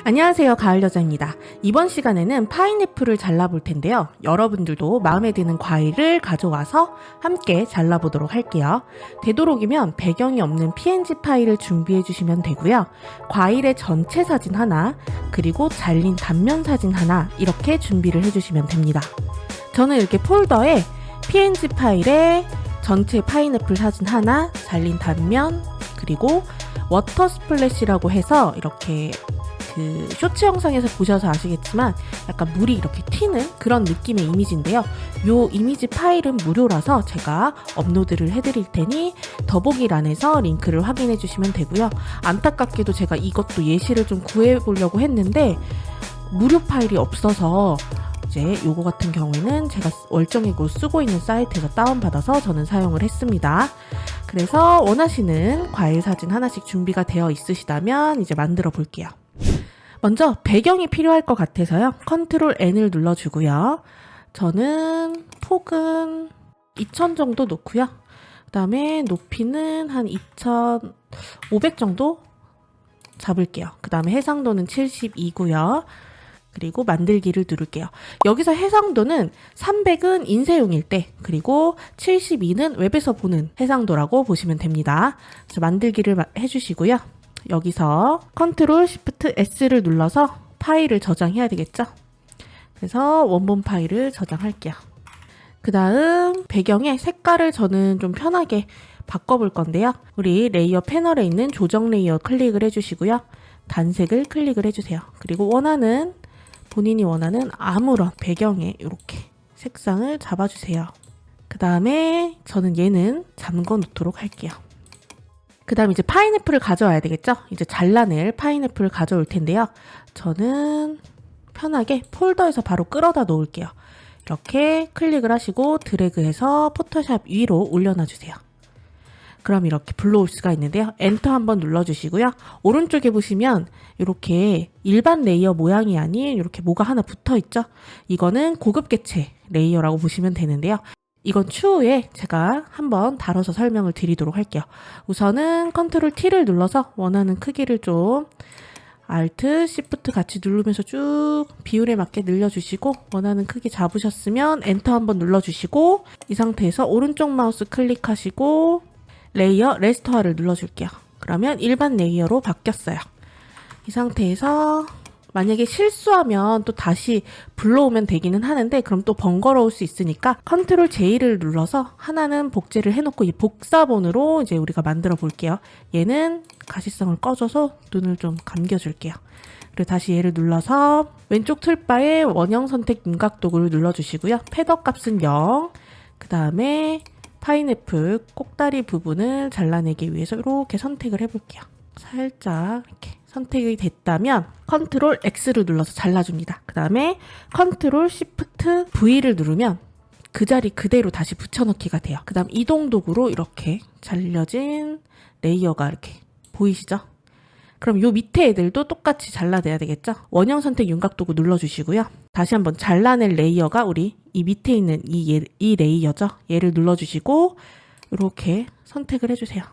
안녕하세요, 가을여자입니다. 이번 시간에는 파인애플을 잘라볼 텐데요. 여러분들도 마음에 드는 과일을 가져와서 함께 잘라보도록 할게요. 되도록이면 배경이 없는 PNG 파일을 준비해 주시면 되고요. 과일의 전체 사진 하나, 그리고 잘린 단면 사진 하나 이렇게 준비를 해주시면 됩니다. 저는 이렇게 폴더에 PNG 파일에 전체 파인애플 사진 하나, 잘린 단면, 그리고 워터 스플래시라고 해서 이렇게 그 쇼츠 영상에서 보셔서 아시겠지만 약간 물이 이렇게 튀는 그런 느낌의 이미지인데요. 요 이미지 파일은 무료라서 제가 업로드를 해드릴 테니 더보기란에서 링크를 확인해 주시면 되고요. 안타깝게도 제가 이것도 예시를 좀 구해보려고 했는데 무료 파일이 없어서 이제 요거 같은 경우에는 제가 월정액으로 쓰고 있는 사이트에서 다운받아서 저는 사용을 했습니다. 그래서 원하시는 과일 사진 하나씩 준비가 되어 있으시다면 이제 만들어 볼게요. 먼저 배경이 필요할 것 같아서요. 컨트롤 N을 눌러주고요. 저는 폭은 2000 정도 놓고요. 그 다음에 높이는 한 2500 정도 잡을게요. 그 다음에 해상도는 72고요. 그리고 만들기를 누를게요. 여기서 해상도는 300은 인쇄용일 때, 그리고 72는 웹에서 보는 해상도라고 보시면 됩니다. 그래서 만들기를 해주시고요. 여기서 컨트롤 시프트 S를 눌러서 파일을 저장해야 되겠죠? 그래서 원본 파일을 저장할게요. 그 다음 배경의 색깔을 저는 좀 편하게 바꿔볼 건데요. 우리 레이어 패널에 있는 조정 레이어 클릭을 해주시고요. 단색을 클릭을 해주세요. 그리고 본인이 원하는 아무런 배경에 이렇게 색상을 잡아주세요. 그 다음에 저는 얘는 잠궈 놓도록 할게요. 그 다음 이제 파인애플을 가져와야 되겠죠? 이제 잘라낼 파인애플을 가져올 텐데요. 저는 편하게 폴더에서 바로 끌어다 놓을게요. 이렇게 클릭을 하시고 드래그해서 포토샵 위로 올려놔 주세요. 그럼 이렇게 불러올 수가 있는데요. 엔터 한번 눌러주시고요. 오른쪽에 보시면 이렇게 일반 레이어 모양이 아닌 이렇게 뭐가 하나 붙어 있죠? 이거는 고급 개체 레이어라고 보시면 되는데요. 이건 추후에 제가 한번 다뤄서 설명을 드리도록 할게요. 우선은 컨트롤 T를 눌러서 원하는 크기를 좀 Alt, Shift 같이 누르면서 쭉 비율에 맞게 늘려주시고 원하는 크기 잡으셨으면 엔터 한번 눌러주시고 이 상태에서 오른쪽 마우스 클릭하시고 레이어 레스토어를 눌러줄게요. 그러면 일반 레이어로 바뀌었어요. 이 상태에서 만약에 실수하면 또 다시 불러오면 되기는 하는데 그럼 또 번거로울 수 있으니까 컨트롤 J를 눌러서 하나는 복제를 해놓고 이 복사본으로 이제 우리가 만들어 볼게요. 얘는 가시성을 꺼줘서 눈을 좀 감겨줄게요. 그리고 다시 얘를 눌러서 왼쪽 틀바에 원형 선택 윤곽도구를 눌러주시고요. 패더 값은 0. 그 다음에 파인애플 꼭다리 부분을 잘라내기 위해서 이렇게 선택을 해볼게요. 살짝 이렇게 선택이 됐다면 컨트롤 X를 눌러서 잘라줍니다. 그 다음에 컨트롤 시프트 V를 누르면 그 자리 그대로 다시 붙여넣기가 돼요. 그 다음 이동 도구로 이렇게 잘려진 레이어가 이렇게 보이시죠? 그럼 요 밑에 애들도 똑같이 잘라내야 되겠죠? 원형 선택 윤곽 도구 눌러주시고요. 다시 한번 잘라낼 레이어가 우리 이 밑에 있는 이 레이어죠? 얘를 눌러주시고 이렇게 선택을 해주세요.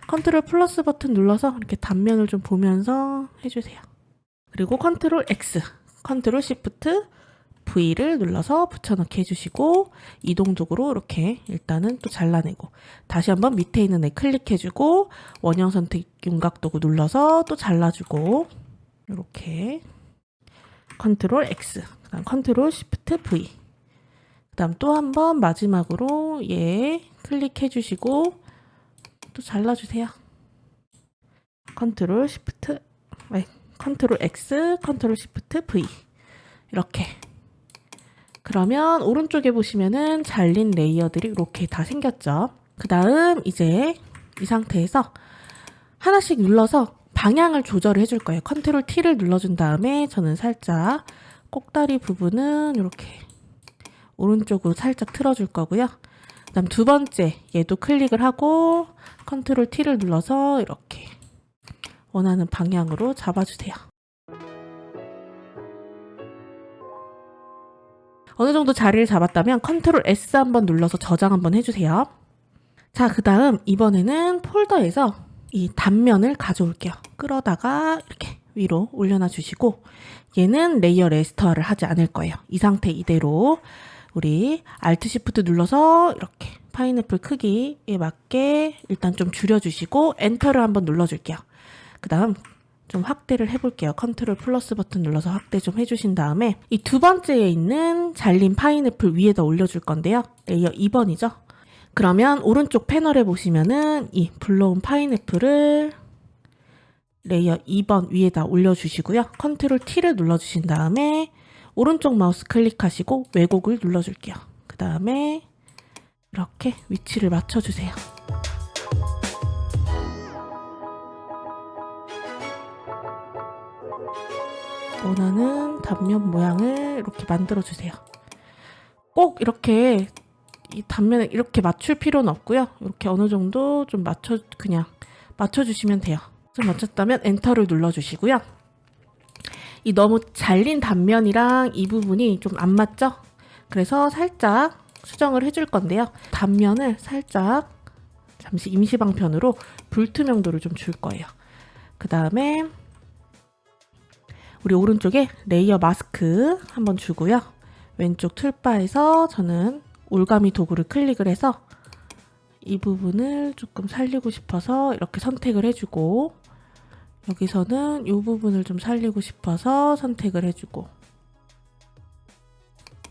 컨트롤 플러스 버튼 눌러서 이렇게 단면을 좀 보면서 해주세요. 그리고 컨트롤 X, 컨트롤 시프트 V를 눌러서 붙여넣기 해주시고 이동적으로 이렇게 일단은 또 잘라내고 다시 한번 밑에 있는 애 클릭해주고 원형 선택 윤곽도구 눌러서 또 잘라주고 이렇게 컨트롤 X, 그 다음 컨트롤 시프트 V 그 다음 또 한번 마지막으로 얘 클릭해주시고 또 잘라주세요. 컨트롤 X, 컨트롤 시프트 V 이렇게. 그러면 오른쪽에 보시면은 잘린 레이어들이 이렇게 다 생겼죠. 그 다음 이제 이 상태에서 하나씩 눌러서 방향을 조절을 해줄 거예요. 컨트롤 T를 눌러준 다음에 저는 살짝 꼭다리 부분은 이렇게 오른쪽으로 살짝 틀어줄 거고요. 그 다음 두 번째 얘도 클릭을 하고 컨트롤 T를 눌러서 이렇게 원하는 방향으로 잡아주세요. 어느 정도 자리를 잡았다면 컨트롤 S 한번 눌러서 저장 한번 해주세요. 자, 그 다음 이번에는 폴더에서 이 단면을 가져올게요. 끌어다가 이렇게 위로 올려놔 주시고, 얘는 레이어 레스터를 하지 않을 거예요. 이 상태 이대로 우리 Alt Shift 눌러서 이렇게 파인애플 크기에 맞게 일단 좀 줄여주시고 엔터를 한번 눌러줄게요. 그 다음 좀 확대를 해볼게요. 컨트롤 플러스 버튼 눌러서 확대 좀 해주신 다음에 이 두 번째에 있는 잘린 파인애플 위에다 올려줄 건데요. 레이어 2번이죠. 그러면 오른쪽 패널에 보시면은 이 불러온 파인애플을 레이어 2번 위에다 올려주시고요. 컨트롤 T를 눌러주신 다음에 오른쪽 마우스 클릭하시고 왜곡을 눌러줄게요. 그 다음에 이렇게 위치를 맞춰주세요. 원하는 단면 모양을 이렇게 만들어주세요. 꼭 이렇게 이 단면을 이렇게 맞출 필요는 없고요. 이렇게 어느 정도 좀 그냥 맞춰주시면 돼요. 좀 맞췄다면 엔터를 눌러주시고요. 이 너무 잘린 단면이랑 이 부분이 좀 안 맞죠? 그래서 살짝 수정을 해줄 건데요. 단면을 살짝 잠시 임시방편으로 불투명도를 좀 줄 거예요. 그 다음에 우리 오른쪽에 레이어 마스크 한번 주고요. 왼쪽 툴바에서 저는 올가미 도구를 클릭을 해서 이 부분을 조금 살리고 싶어서 이렇게 선택을 해주고, 여기서는 이 부분을 좀 살리고 싶어서 선택을 해주고,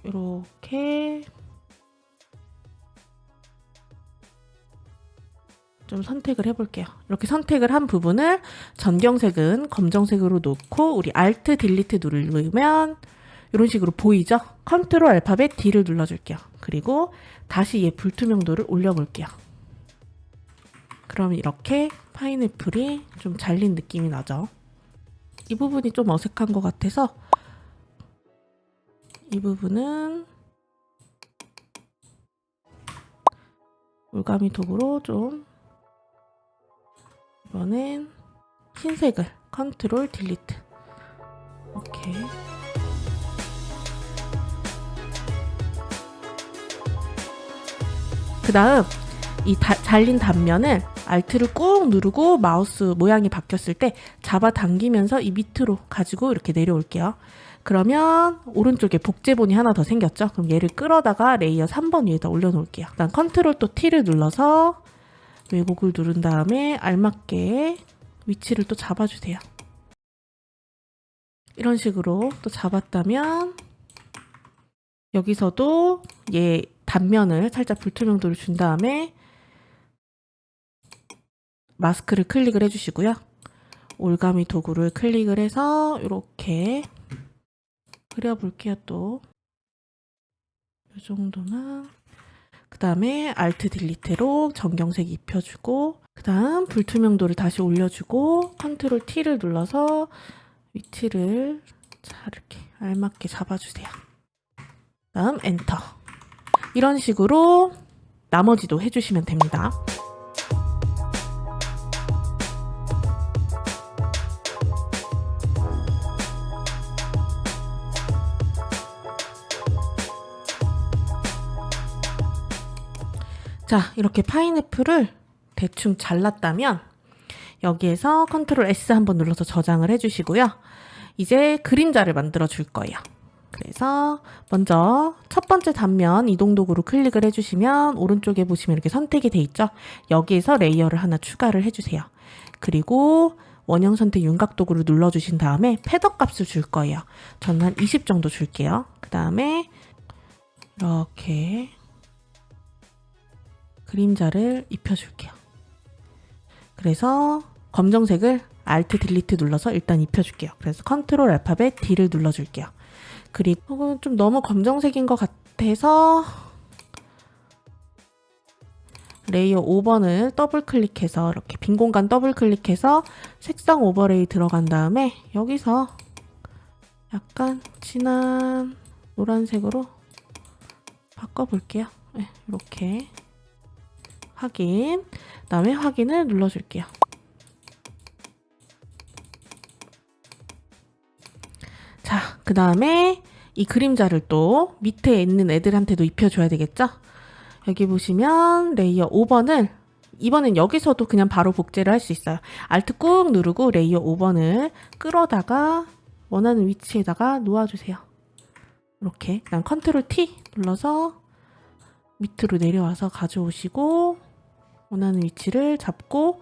이렇게 좀 선택을 해볼게요. 이렇게 선택을 한 부분을 전경색은 검정색으로 놓고 우리 Alt 딜리트 누르면 이런 식으로 보이죠? 컨트롤 알파벳 D를 눌러줄게요. 그리고 다시 얘 불투명도를 올려볼게요. 그럼 이렇게 파인애플이 좀 잘린 느낌이 나죠? 이 부분이 좀 어색한 것 같아서 이 부분은 올가미 도구로 좀 이번엔 흰색을 컨트롤 딜리트 오케이. 그 다음 이 잘린 단면을 Alt를 꾹 누르고 마우스 모양이 바뀌었을 때 잡아당기면서 이 밑으로 가지고 이렇게 내려올게요. 그러면 오른쪽에 복제본이 하나 더 생겼죠? 그럼 얘를 끌어다가 레이어 3번 위에다 올려놓을게요. 일단 컨트롤 또 T를 눌러서 왜곡을 누른 다음에 알맞게 위치를 또 잡아주세요. 이런 식으로 또 잡았다면 여기서도 얘 단면을 살짝 불투명도를 준 다음에 마스크를 클릭을 해주시고요. 올가미 도구를 클릭을 해서 이렇게 그려볼게요. 또 이 정도나 그 다음에 Alt 딜리트로 전경색 입혀주고 그 다음 불투명도를 다시 올려주고 컨트롤 T를 눌러서 위치를 잘 이렇게 알맞게 잡아주세요. 다음 엔터. 이런 식으로 나머지도 해주시면 됩니다. 자, 이렇게 파인애플을 대충 잘랐다면 여기에서 컨트롤 S 한번 눌러서 저장을 해주시고요. 이제 그림자를 만들어 줄 거예요. 그래서 먼저 첫 번째 단면 이동 도구로 클릭을 해주시면 오른쪽에 보시면 이렇게 선택이 돼 있죠. 여기에서 레이어를 하나 추가를 해주세요. 그리고 원형 선택 윤곽 도구를 눌러주신 다음에 패더 값을 줄 거예요. 저는 한 20 정도 줄게요. 그 다음에 이렇게 그림자를 입혀줄게요. 그래서 검정색을 Alt 딜리트 눌러서 일단 입혀줄게요. 그래서 컨트롤 알파벳 D를 눌러줄게요. 그리고 좀 너무 검정색인 것 같아서 레이어 5번을 더블 클릭해서 이렇게 빈 공간 더블 클릭해서 색상 오버레이 들어간 다음에 여기서 약간 진한 노란색으로 바꿔볼게요. 네, 이렇게 확인, 그 다음에 확인을 눌러줄게요. 자, 그 다음에 이 그림자를 또 밑에 있는 애들한테도 입혀줘야 되겠죠? 여기 보시면 레이어 5번을 이번엔 여기서도 그냥 바로 복제를 할 수 있어요. Alt 꾹 누르고 레이어 5번을 끌어다가 원하는 위치에다가 놓아주세요. 이렇게 그냥 컨트롤 T 눌러서 밑으로 내려와서 가져오시고 원하는 위치를 잡고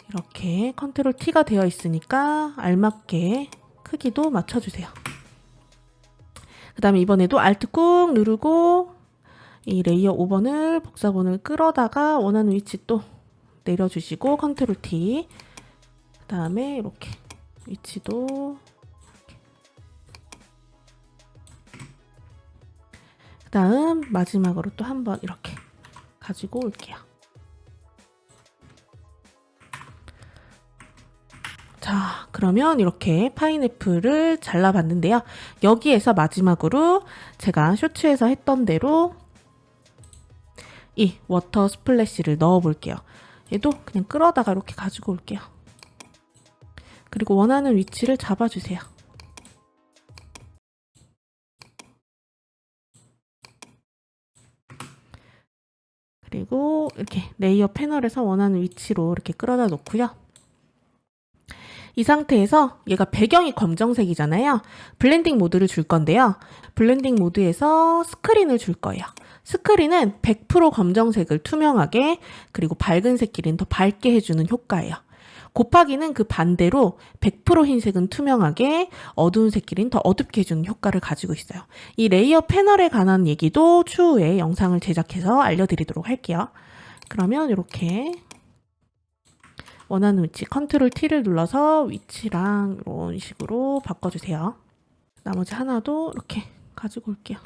이렇게 컨트롤 T가 되어 있으니까 알맞게 크기도 맞춰주세요. 그 다음에 이번에도 Alt 꾹 누르고 이 레이어 5번을 복사본을 끌어다가 원하는 위치 또 내려주시고 컨트롤 T 그 다음에 이렇게 위치도 그 다음 마지막으로 또 한번 이렇게 가지고 올게요. 자, 그러면 이렇게 파인애플을 잘라봤는데요. 여기에서 마지막으로 제가 쇼츠에서 했던 대로 이 워터 스플래시를 넣어 볼게요. 얘도 그냥 끌어다가 이렇게 가지고 올게요. 그리고 원하는 위치를 잡아주세요. 그리고 이렇게 레이어 패널에서 원하는 위치로 이렇게 끌어다 놓고요. 이 상태에서 얘가 배경이 검정색이잖아요. 블렌딩 모드를 줄 건데요. 블렌딩 모드에서 스크린을 줄 거예요. 스크린은 100% 검정색을 투명하게 그리고 밝은 색끼리는 더 밝게 해주는 효과예요. 곱하기는 그 반대로 100% 흰색은 투명하게 어두운 색끼리는 더 어둡게 해주는 효과를 가지고 있어요. 이 레이어 패널에 관한 얘기도 추후에 영상을 제작해서 알려드리도록 할게요. 그러면 이렇게 원하는 위치 컨트롤 T를 눌러서 위치랑 이런 식으로 바꿔주세요. 나머지 하나도 이렇게 가지고 올게요.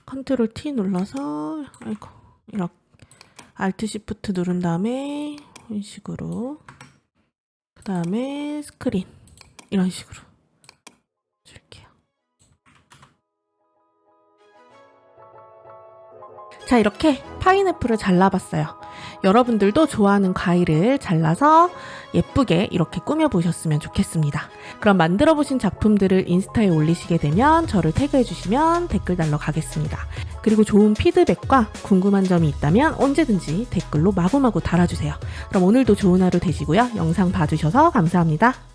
컨트롤 T 눌러서 이렇게 Alt Shift 누른 다음에 이런 식으로 그 다음에 스크린 이런 식으로 줄게요. 자, 이렇게 파인애플을 잘라봤어요. 여러분들도 좋아하는 과일을 잘라서 예쁘게 이렇게 꾸며보셨으면 좋겠습니다. 그럼 만들어보신 작품들을 인스타에 올리시게 되면 저를 태그해주시면 댓글 달러 가겠습니다. 그리고 좋은 피드백과 궁금한 점이 있다면 언제든지 댓글로 마구마구 달아주세요. 그럼 오늘도 좋은 하루 되시고요. 영상 봐주셔서 감사합니다.